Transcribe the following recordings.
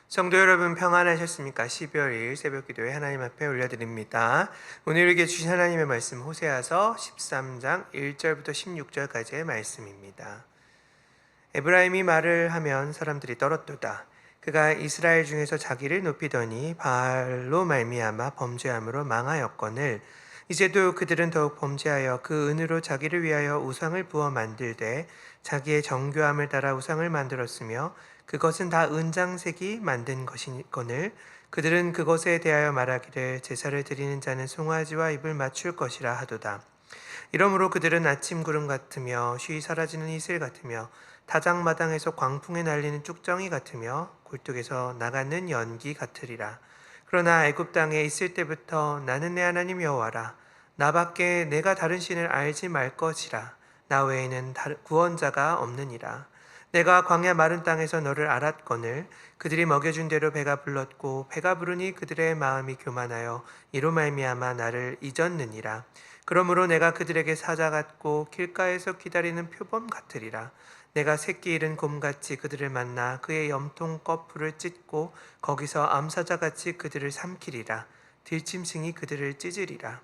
성도 여러분 평안하셨습니까? 12월 2일 새벽기도에 하나님 앞에 올려드립니다. 오늘에게 주신 하나님의 말씀 호세아서 13장 1절부터 16절까지의 말씀입니다. 에브라임이 말을 하면 사람들이 떨었도다. 그가 이스라엘 중에서 자기를 높이더니 바알로 말미암아 범죄함으로 망하였거늘 이제도 그들은 더욱 범죄하여 그 은으로 자기를 위하여 우상을 부어 만들되 자기의 정교함을 따라 우상을 만들었으며 그것은 다 은장색이 만든 것이거늘 그들은 그것에 대하여 말하기를 제사를 드리는 자는 송아지와 입을 맞출 것이라 하도다. 이러므로 그들은 아침 구름 같으며 쉬이 사라지는 이슬 같으며 타작마당에서 광풍에 날리는 쭉정이 같으며 굴뚝에서 나가는 연기 같으리라. 그러나 애굽 땅에 있을 때부터 나는 내 하나님 여호와라. 나밖에 내가 다른 신을 알지 말 것이라. 나 외에는 구원자가 없느니라. 내가 광야 마른 땅에서 너를 알았거늘 그들이 먹여준 대로 배가 불렀고 배가 부르니 그들의 마음이 교만하여 이로 말미암아 나를 잊었느니라. 그러므로 내가 그들에게 사자 같고 길가에서 기다리는 표범 같으리라. 내가 새끼 잃은 곰같이 그들을 만나 그의 염통 거풀을 찢고 거기서 암사자같이 그들을 삼키리라. 들짐승이 그들을 찢으리라.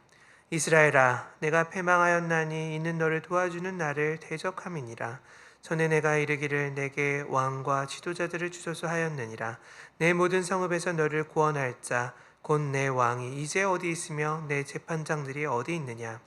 이스라엘아, 내가 패망하였나니 이는 너를 도와주는 나를 대적함이니라. 전에 내가 이르기를 내게 왕과 지도자들을 주소서 하였느니라. 내 모든 성읍에서 너를 구원할 자 곧 내 왕이 이제 어디 있으며 내 재판장들이 어디 있느냐.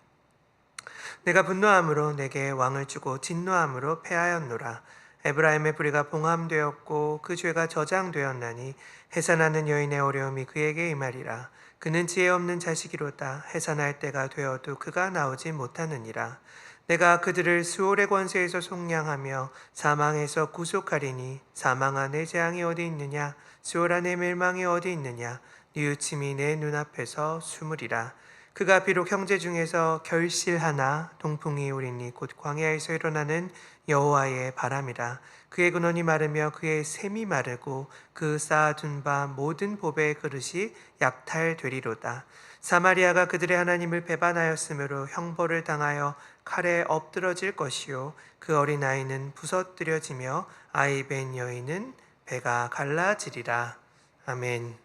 내가 분노함으로 내게 왕을 주고 진노함으로 패하였노라. 에브라임의 불의가 봉함되었고 그 죄가 저장되었나니 해산하는 여인의 어려움이 그에게 임하리라. 그는 지혜 없는 자식이로다. 해산할 때가 되어도 그가 나오지 못하느니라. 내가 그들을 수올의 권세에서 속량하며 사망에서 구속하리니 사망아 내 재앙이 어디 있느냐. 수올아 내 멸망이 어디 있느냐. 뉘우침이 내 눈앞에서 숨으리라. 그가 비록 형제 중에서 결실하나 동풍이 우리니 곧 광야에서 일어나는 여호와의 바람이라. 그의 근원이 마르며 그의 샘이 마르고 그 쌓아둔 바 모든 보배의 그릇이 약탈되리로다. 사마리아가 그들의 하나님을 배반하였으므로 형벌을 당하여 칼에 엎드러질 것이요 그 어린아이는 부서뜨려지며 아이 벤 여인은 배가 갈라지리라. 아멘.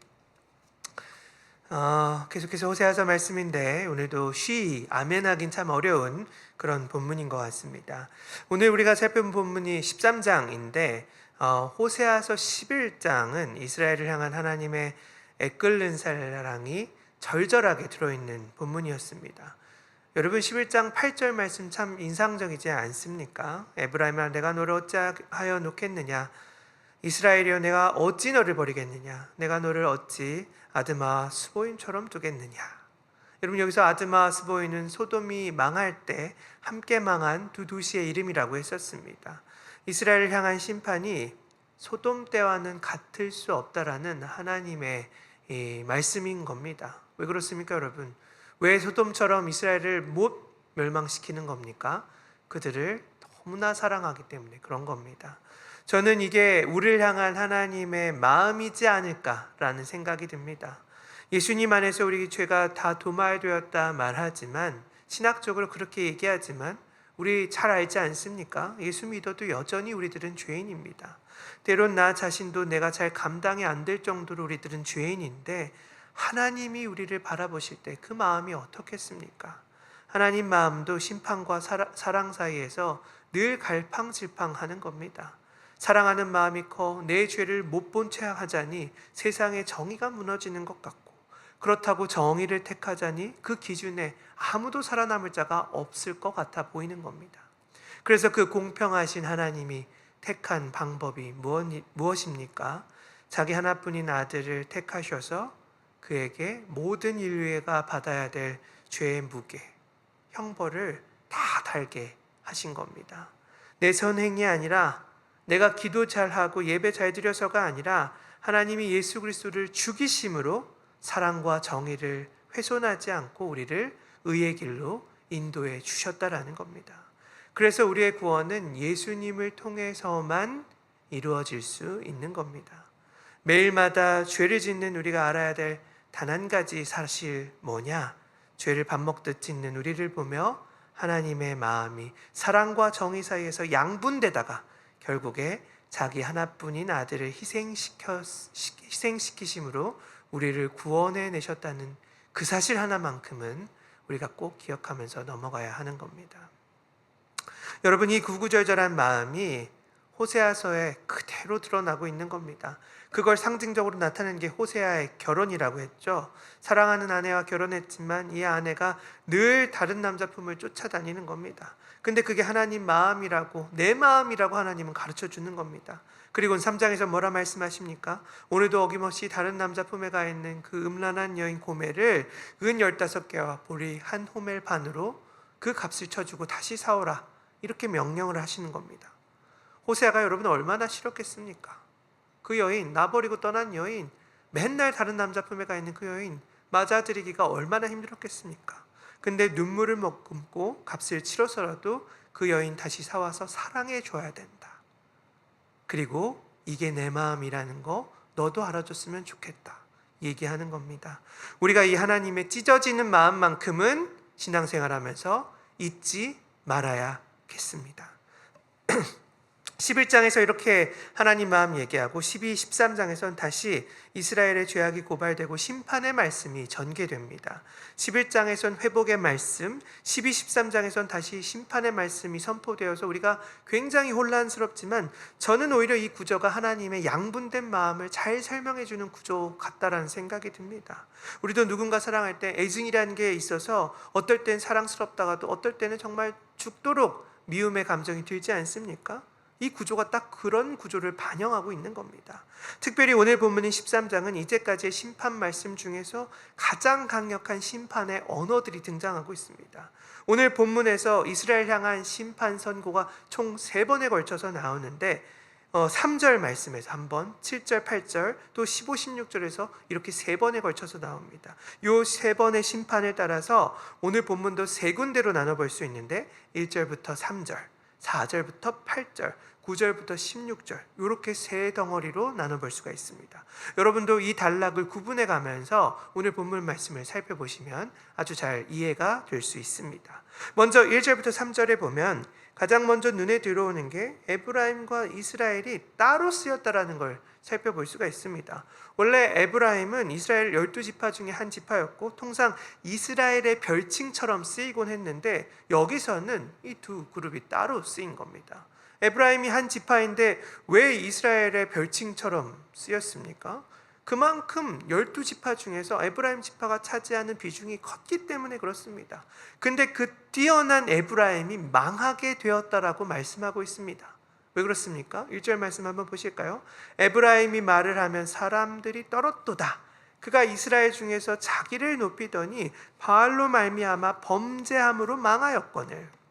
계속해서 호세아서 말씀인데 오늘도 아멘하긴 참 어려운 그런 본문인 것 같습니다. 오늘 우리가 살펴본 본문이 13장인데 호세아서 11장은 이스라엘을 향한 하나님의 애끓는 사랑이 절절하게 들어있는 본문이었습니다. 여러분 11장 8절 말씀 참 인상적이지 않습니까? 에브라임아 내가 너를 어찌하여 놓겠느냐. 이스라엘이여 내가 어찌 너를 버리겠느냐. 내가 너를 어찌 아드마 스보임처럼 두겠느냐. 여러분 여기서 아드마 스보임은 소돔이 망할 때 함께 망한 두 도시의 이름이라고 했었습니다. 이스라엘을 향한 심판이 소돔 때와는 같을 수 없다라는 하나님의 말씀인 겁니다. 왜 그렇습니까 여러분? 왜 소돔처럼 이스라엘을 못 멸망시키는 겁니까? 그들을 너무나 사랑하기 때문에 그런 겁니다. 저는 이게 우리를 향한 하나님의 마음이지 않을까라는 생각이 듭니다. 예수님 안에서 우리 죄가 다 도말되었다 말하지만 신학적으로 그렇게 얘기하지만 우리 잘 알지 않습니까? 예수 믿어도 여전히 우리들은 죄인입니다. 때론 나 자신도 내가 잘 감당이 안 될 정도로 우리들은 죄인인데 하나님이 우리를 바라보실 때 그 마음이 어떻겠습니까? 하나님 마음도 심판과 사랑 사이에서 늘 갈팡질팡하는 겁니다. 사랑하는 마음이 커 내 죄를 못 본 채 하자니 세상의 정의가 무너지는 것 같고 그렇다고 정의를 택하자니 그 기준에 아무도 살아남을 자가 없을 것 같아 보이는 겁니다. 그래서 그 공평하신 하나님이 택한 방법이 무엇입니까? 자기 하나뿐인 아들을 택하셔서 그에게 모든 인류가 받아야 될 죄의 무게, 형벌을 다 달게 하신 겁니다. 내 선행이 아니라 내가 기도 잘하고 예배 잘 드려서가 아니라 하나님이 예수 그리스도를 죽이심으로 사랑과 정의를 훼손하지 않고 우리를 의의 길로 인도해 주셨다라는 겁니다. 그래서 우리의 구원은 예수님을 통해서만 이루어질 수 있는 겁니다. 매일마다 죄를 짓는 우리가 알아야 될 단 한 가지 사실 뭐냐? 죄를 밥 먹듯 짓는 우리를 보며 하나님의 마음이 사랑과 정의 사이에서 양분되다가 결국에 자기 하나뿐인 아들을 희생시키심으로 우리를 구원해 내셨다는 그 사실 하나만큼은 우리가 꼭 기억하면서 넘어가야 하는 겁니다. 여러분, 이 구구절절한 마음이 호세아서에 그대로 드러나고 있는 겁니다. 그걸 상징적으로 나타낸 게 호세아의 결혼이라고 했죠. 사랑하는 아내와 결혼했지만 이 아내가 늘 다른 남자 품을 쫓아다니는 겁니다. 근데 그게 하나님 마음이라고, 내 마음이라고 하나님은 가르쳐 주는 겁니다. 그리고 3장에서 뭐라 말씀하십니까? 오늘도 어김없이 다른 남자 품에 가 있는 그 음란한 여인 고멜을 은 15개와 보리 한 호멜 반으로 그 값을 쳐주고 다시 사오라, 이렇게 명령을 하시는 겁니다. 호세아가 여러분 얼마나 싫었겠습니까? 그 여인, 나버리고 떠난 여인, 맨날 다른 남자 품에 가 있는 그 여인 맞아들이기가 얼마나 힘들었겠습니까? 근데 눈물을 머금고 값을 치러서라도 그 여인 다시 사와서 사랑해 줘야 된다. 그리고 이게 내 마음이라는 거 너도 알아줬으면 좋겠다 얘기하는 겁니다. 우리가 이 하나님의 찢어지는 마음만큼은 신앙생활하면서 잊지 말아야겠습니다. 11장에서 이렇게 하나님 마음 얘기하고 12, 13장에서는 다시 이스라엘의 죄악이 고발되고 심판의 말씀이 전개됩니다. 11장에서는 회복의 말씀, 12, 13장에서는 다시 심판의 말씀이 선포되어서 우리가 굉장히 혼란스럽지만 저는 오히려 이 구조가 하나님의 양분된 마음을 잘 설명해 주는 구조 같다라는 생각이 듭니다. 우리도 누군가 사랑할 때 애증이라는 게 있어서 어떨 땐 사랑스럽다가도 어떨 때는 정말 죽도록 미움의 감정이 들지 않습니까? 이 구조가 딱 그런 구조를 반영하고 있는 겁니다. 특별히 오늘 본문인 13장은 이제까지의 심판 말씀 중에서 가장 강력한 심판의 언어들이 등장하고 있습니다. 오늘 본문에서 이스라엘 향한 심판 선고가 총 3번에 걸쳐서 나오는데 3절 말씀에서 한 번, 7절, 8절, 또 15, 16절에서 이렇게 3번에 걸쳐서 나옵니다. 이 3번의 심판에 따라서 오늘 본문도 3군데로 나눠볼 수 있는데 1절부터 3절, 4절부터 8절, 9절부터 16절 이렇게 3덩어리로 나눠볼 수가 있습니다. 여러분도 이 단락을 구분해 가면서 오늘 본문 말씀을 살펴보시면 아주 잘 이해가 될 수 있습니다. 먼저 1절부터 3절에 보면 가장 먼저 눈에 들어오는 게 에브라임과 이스라엘이 따로 쓰였다라는 걸 살펴볼 수가 있습니다. 원래 에브라임은 이스라엘 12지파 중에 한 지파였고 통상 이스라엘의 별칭처럼 쓰이곤 했는데 여기서는 이 두 그룹이 따로 쓰인 겁니다. 에브라임이 한 지파인데 왜 이스라엘의 별칭처럼 쓰였습니까? 그만큼 12지파 중에서 에브라임 지파가 차지하는 비중이 컸기 때문에 그렇습니다. 근데 그 뛰어난 에브라임이 망하게 되었다라고 말씀하고 있습니다. 왜 그렇습니까? 1절 말씀 한번 보실까요? 에브라임이 말을 하면 사람들이 떨었도다. 그가 이스라엘 중에서 자기를 높이더니 바알로 말미암아 범죄함으로 망하였거늘.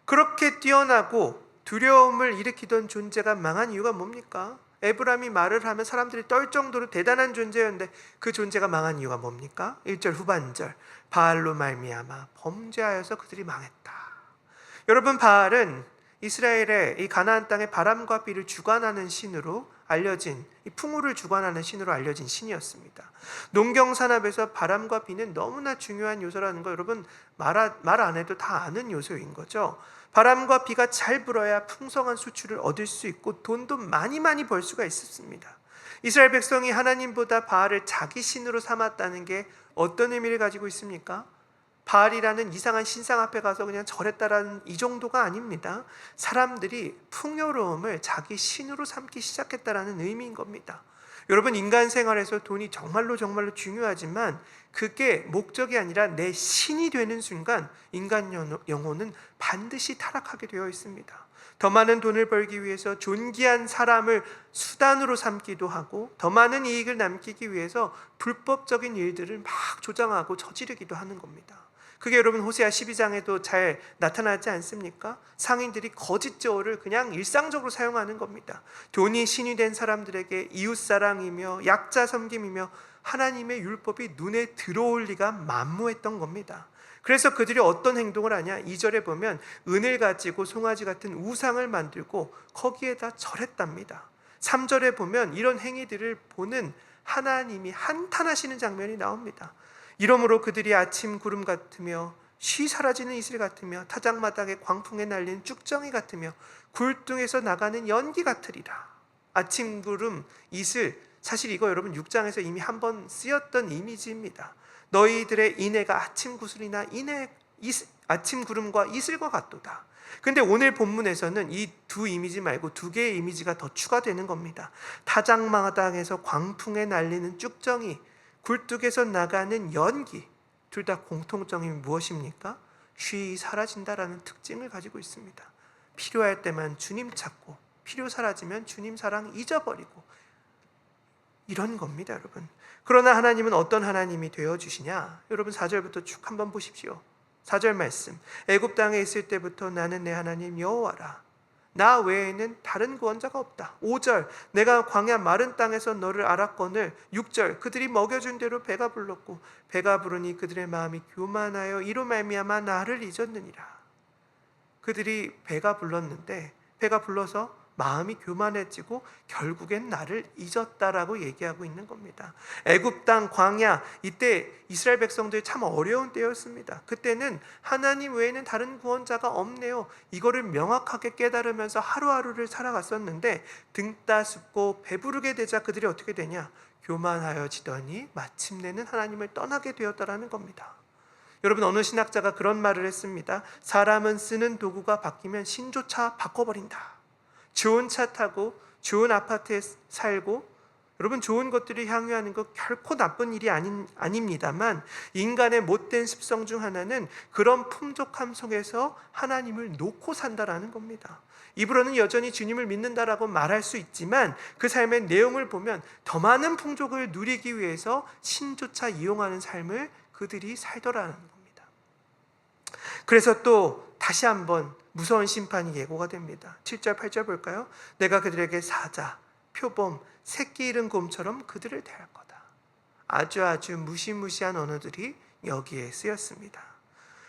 그렇게 뛰어나고 두려움을 일으키던 존재가 망한 이유가 뭡니까? 에브라임이 말을 하면 사람들이 떨 정도로 대단한 존재였는데 그 존재가 망한 이유가 뭡니까? 1절 후반절 바알로 말미암아 범죄하여서 그들이 망했다. 여러분, 바알은 이스라엘의 이 가나안 땅의 바람과 비를 주관하는 신으로 알려진, 이 풍우를 주관하는 신으로 알려진 신이었습니다. 농경산업에서 바람과 비는 너무나 중요한 요소라는 거 여러분 말 안 해도 다 아는 요소인 거죠. 바람과 비가 잘 불어야 풍성한 수출을 얻을 수 있고 돈도 많이 벌 수가 있었습니다. 이스라엘 백성이 하나님보다 바알을 자기 신으로 삼았다는 게 어떤 의미를 가지고 있습니까? 바알이라는 이상한 신상 앞에 가서 그냥 절했다라는 이 정도가 아닙니다. 사람들이 풍요로움을 자기 신으로 삼기 시작했다라는 의미인 겁니다. 여러분, 인간 생활에서 돈이 정말로 중요하지만 그게 목적이 아니라 내 신이 되는 순간 인간 영혼은 반드시 타락하게 되어 있습니다. 더 많은 돈을 벌기 위해서 존귀한 사람을 수단으로 삼기도 하고 더 많은 이익을 남기기 위해서 불법적인 일들을 막 조장하고 저지르기도 하는 겁니다. 그게 여러분 호세아 12장에도 잘 나타나지 않습니까? 상인들이 거짓 저울을 그냥 일상적으로 사용하는 겁니다. 돈이 신이 된 사람들에게 이웃사랑이며 약자 섬김이며 하나님의 율법이 눈에 들어올 리가 만무했던 겁니다. 그래서 그들이 어떤 행동을 하냐? 2절에 보면 은을 가지고 송아지 같은 우상을 만들고 거기에다 절했답니다. 3절에 보면 이런 행위들을 보는 하나님이 한탄하시는 장면이 나옵니다. 이러므로 그들이 아침 구름 같으며 쉬 사라지는 이슬 같으며 타작마당의 광풍에 날리는 쭉정이 같으며 굴뚝에서 나가는 연기 같으리라. 아침 구름, 이슬, 사실 이거 여러분 6장에서 이미 한번 쓰였던 이미지입니다. 너희들의 인애가 아침 구슬이나 아침 구름과 이슬과 같도다. 근데 오늘 본문에서는 이 두 이미지 말고 두 개의 이미지가 더 추가되는 겁니다. 타작마당에서 광풍에 날리는 쭉정이, 굴뚝에서 나가는 연기, 둘 다 공통점이 무엇입니까? 쉬 사라진다라는 특징을 가지고 있습니다. 필요할 때만 주님 찾고 필요 사라지면 주님 사랑 잊어버리고 이런 겁니다, 여러분. 그러나 하나님은 어떤 하나님이 되어주시냐? 여러분 4절부터 쭉 한번 보십시오. 4절 말씀, 애굽 땅에 있을 때부터 나는 내 하나님 여호와라. 나 외에는 다른 구원자가 없다. 5절, 내가 광야 마른 땅에서 너를 알았거늘. 6절, 그들이 먹여준 대로 배가 불렀고 배가 부르니 그들의 마음이 교만하여 이로 말미암아 나를 잊었느니라. 그들이 배가 불렀는데 배가 불러서 마음이 교만해지고 결국엔 나를 잊었다라고 얘기하고 있는 겁니다. 애굽 땅 광야, 이때 이스라엘 백성들이 참 어려운 때였습니다. 그때는 하나님 외에는 다른 구원자가 없네요. 이거를 명확하게 깨달으면서 하루하루를 살아갔었는데 등 따숩고 배부르게 되자 그들이 어떻게 되냐? 교만하여지더니 마침내는 하나님을 떠나게 되었다라는 겁니다. 여러분, 어느 신학자가 그런 말을 했습니다. 사람은 쓰는 도구가 바뀌면 신조차 바꿔버린다. 좋은 차 타고 좋은 아파트에 살고 여러분 좋은 것들을 향유하는 것 결코 나쁜 일이 아닙니다만 인간의 못된 습성 중 하나는 그런 풍족함 속에서 하나님을 놓고 산다라는 겁니다. 입으로는 여전히 주님을 믿는다라고 말할 수 있지만 그 삶의 내용을 보면 더 많은 풍족을 누리기 위해서 신조차 이용하는 삶을 그들이 살더라는 겁니다. 그래서 또 다시 한번 무서운 심판이 예고가 됩니다. 7절 8절 볼까요? 내가 그들에게 사자, 표범, 새끼 잃은 곰처럼 그들을 대할 거다. 아주 무시무시한 언어들이 여기에 쓰였습니다.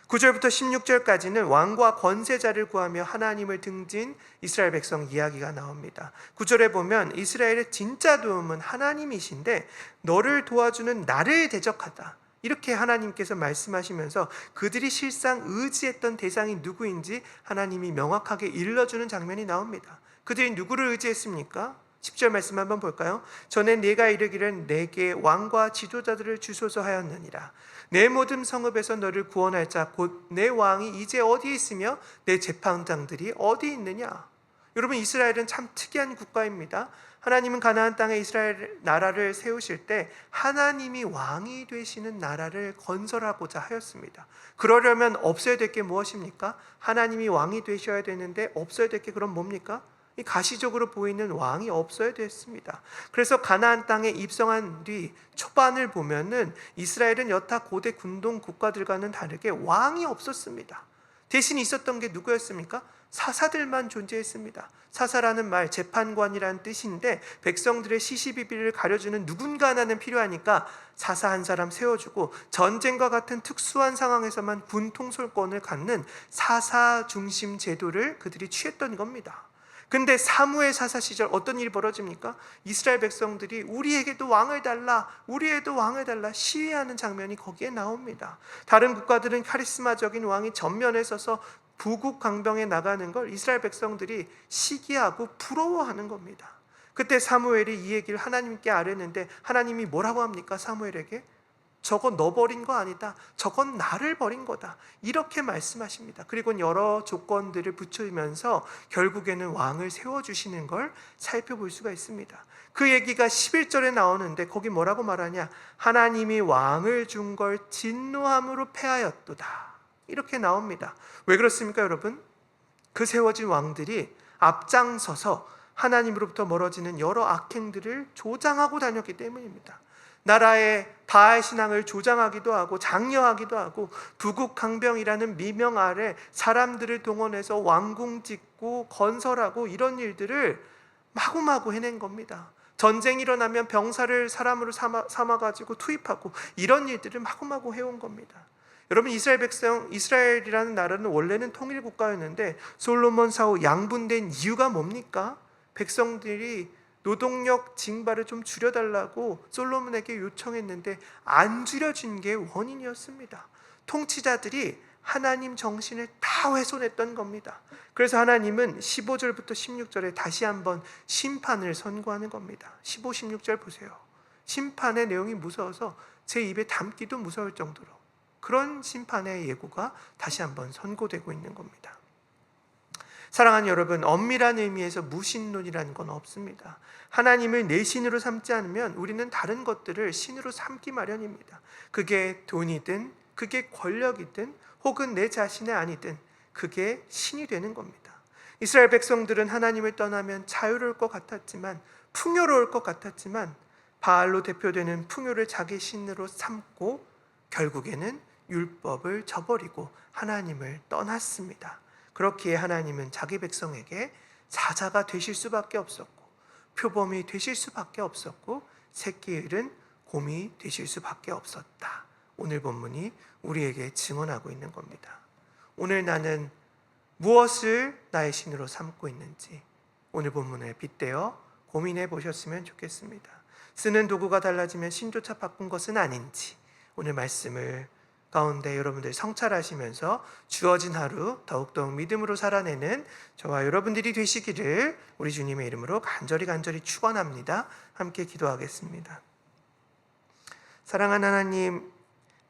9절부터 16절까지는 왕과 권세자를 구하며 하나님을 등진 이스라엘 백성 이야기가 나옵니다. 9절에 보면 이스라엘의 진짜 도움은 하나님이신데 너를 도와주는 나를 대적하다, 이렇게 하나님께서 말씀하시면서 그들이 실상 의지했던 대상이 누구인지 하나님이 명확하게 일러주는 장면이 나옵니다. 그들이 누구를 의지했습니까? 10절 말씀 한번 볼까요? 전에 네가 이르기를 내게 왕과 지도자들을 주소서 하였느니라. 내 모든 성읍에서 너를 구원할 자 곧 내 왕이 이제 어디에 있으며 내 재판장들이 어디 있느냐. 여러분, 이스라엘은 참 특이한 국가입니다. 하나님은 가나안 땅에 이스라엘 나라를 세우실 때 하나님이 왕이 되시는 나라를 건설하고자 하였습니다. 그러려면 없어야 될 게 무엇입니까? 하나님이 왕이 되셔야 되는데 없어야 될 게 그럼 뭡니까? 이 가시적으로 보이는 왕이 없어야 됐습니다. 그래서 가나안 땅에 입성한 뒤 초반을 보면은 이스라엘은 여타 고대 군동 국가들과는 다르게 왕이 없었습니다. 대신 있었던 게 누구였습니까? 사사들만 존재했습니다. 사사라는 말 재판관이라는 뜻인데 백성들의 시시비비를 가려주는 누군가 하나는 필요하니까 사사 한 사람 세워주고 전쟁과 같은 특수한 상황에서만 군 통솔권을 갖는 사사 중심 제도를 그들이 취했던 겁니다. 근데 사무엘 사사 시절 어떤 일이 벌어집니까? 이스라엘 백성들이 우리에게도 왕을 달라, 우리에게도 왕을 달라 시위하는 장면이 거기에 나옵니다. 다른 국가들은 카리스마적인 왕이 전면에 서서 부국 강병에 나가는 걸 이스라엘 백성들이 시기하고 부러워하는 겁니다. 그때 사무엘이 이 얘기를 하나님께 아뢰는데 하나님이 뭐라고 합니까? 사무엘에게 저건 너 버린 거 아니다, 저건 나를 버린 거다, 이렇게 말씀하십니다. 그리고 여러 조건들을 붙이면서 결국에는 왕을 세워주시는 걸 살펴볼 수가 있습니다. 그 얘기가 11절에 나오는데 거기 뭐라고 말하냐? 하나님이 왕을 준 걸 진노함으로 패하였도다, 이렇게 나옵니다. 왜 그렇습니까, 여러분? 그 세워진 왕들이 앞장서서 하나님으로부터 멀어지는 여러 악행들을 조장하고 다녔기 때문입니다. 나라의 바알 신앙을 조장하기도 하고 장려하기도 하고 부국강병이라는 미명 아래 사람들을 동원해서 왕궁 짓고 건설하고 이런 일들을 마구마구 해낸 겁니다. 전쟁이 일어나면 병사를 사람으로 삼아가지고 투입하고 이런 일들을 마구마구 해온 겁니다. 여러분, 이스라엘이라는 나라는 원래는 통일국가였는데 솔로몬 사후 양분된 이유가 뭡니까? 백성들이 노동력 징발을 좀 줄여달라고 솔로몬에게 요청했는데 안 줄여준 게 원인이었습니다. 통치자들이 하나님 정신을 다 훼손했던 겁니다. 그래서 하나님은 15절부터 16절에 다시 한번 심판을 선고하는 겁니다. 15, 16절 보세요. 심판의 내용이 무서워서 제 입에 담기도 무서울 정도로 그런 심판의 예고가 다시 한번 선고되고 있는 겁니다. 사랑하는 여러분, 엄밀한 의미에서 무신론이라는 건 없습니다. 하나님을 내 신으로 삼지 않으면 우리는 다른 것들을 신으로 삼기 마련입니다. 그게 돈이든 그게 권력이든 혹은 내 자신의 아니든 그게 신이 되는 겁니다. 이스라엘 백성들은 하나님을 떠나면 자유로울 것 같았지만, 풍요로울 것 같았지만 바알로 대표되는 풍요를 자기 신으로 삼고 결국에는 율법을 저버리고 하나님을 떠났습니다. 그렇기에 하나님은 자기 백성에게 사자가 되실 수밖에 없었고, 표범이 되실 수밖에 없었고, 새끼 잃은 곰이 되실 수밖에 없었다. 오늘 본문이 우리에게 증언하고 있는 겁니다. 오늘 나는 무엇을 나의 신으로 삼고 있는지 오늘 본문을 빗대어 고민해 보셨으면 좋겠습니다. 쓰는 도구가 달라지면 신조차 바꾼 것은 아닌지 오늘 말씀을 가운데 여러분들 성찰하시면서 주어진 하루 더욱더욱 믿음으로 살아내는 저와 여러분들이 되시기를 우리 주님의 이름으로 간절히 축원합니다. 함께 기도하겠습니다. 사랑하는 하나님,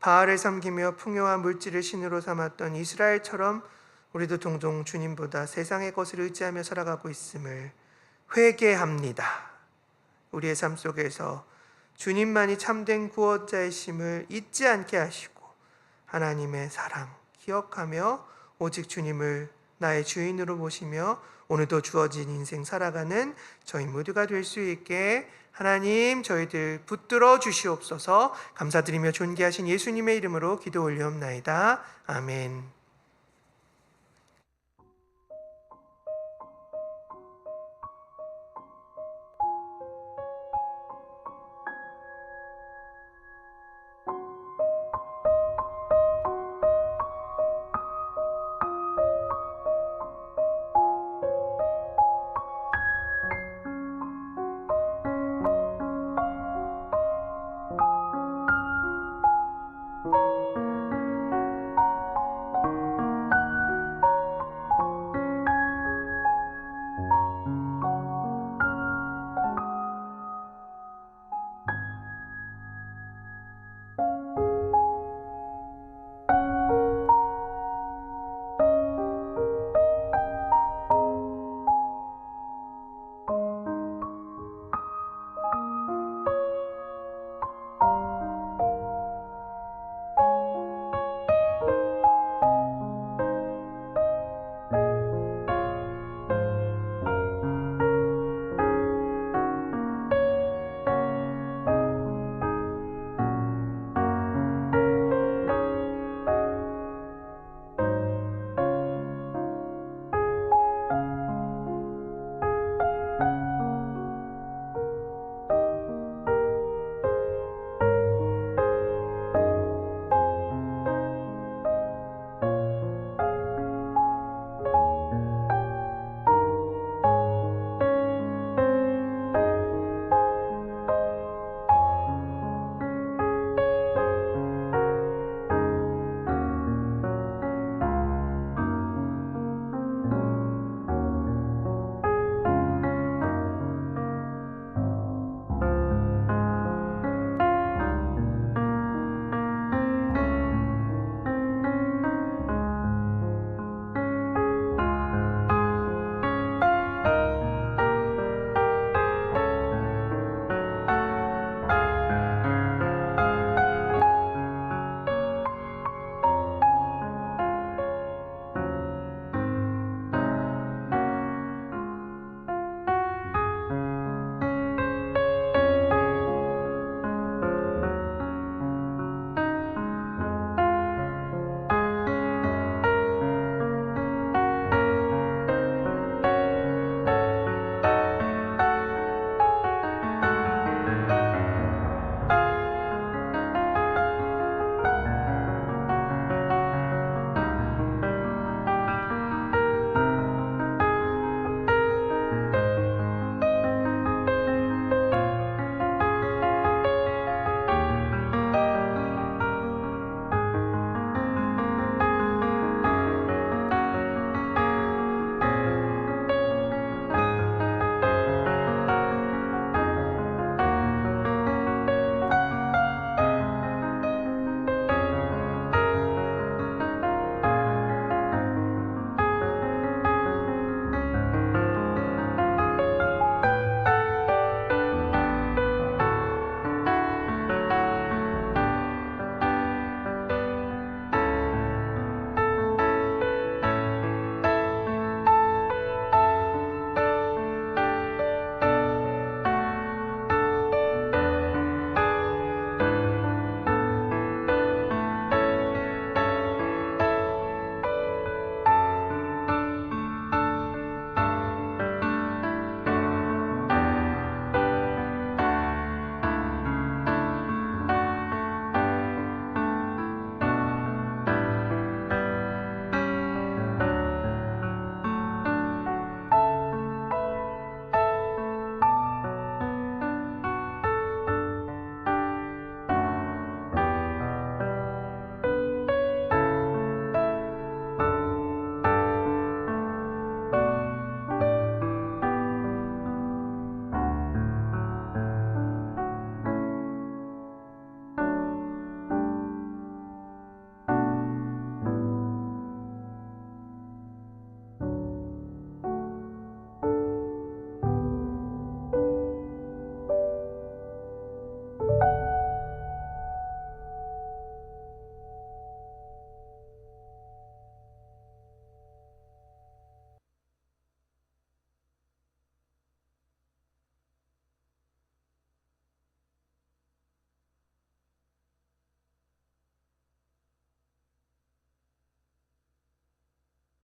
바알을 섬기며 풍요와 물질을 신으로 삼았던 이스라엘처럼 우리도 종종 주님보다 세상의 것을 의지하며 살아가고 있음을 회개합니다. 우리의 삶 속에서 주님만이 참된 구원자이심을 잊지 않게 하시고 하나님의 사랑 기억하며 오직 주님을 나의 주인으로 모시며 오늘도 주어진 인생 살아가는 저희 모두가 될 수 있게 하나님 저희들 붙들어 주시옵소서. 감사드리며 존귀하신 예수님의 이름으로 기도 올리옵나이다. 아멘.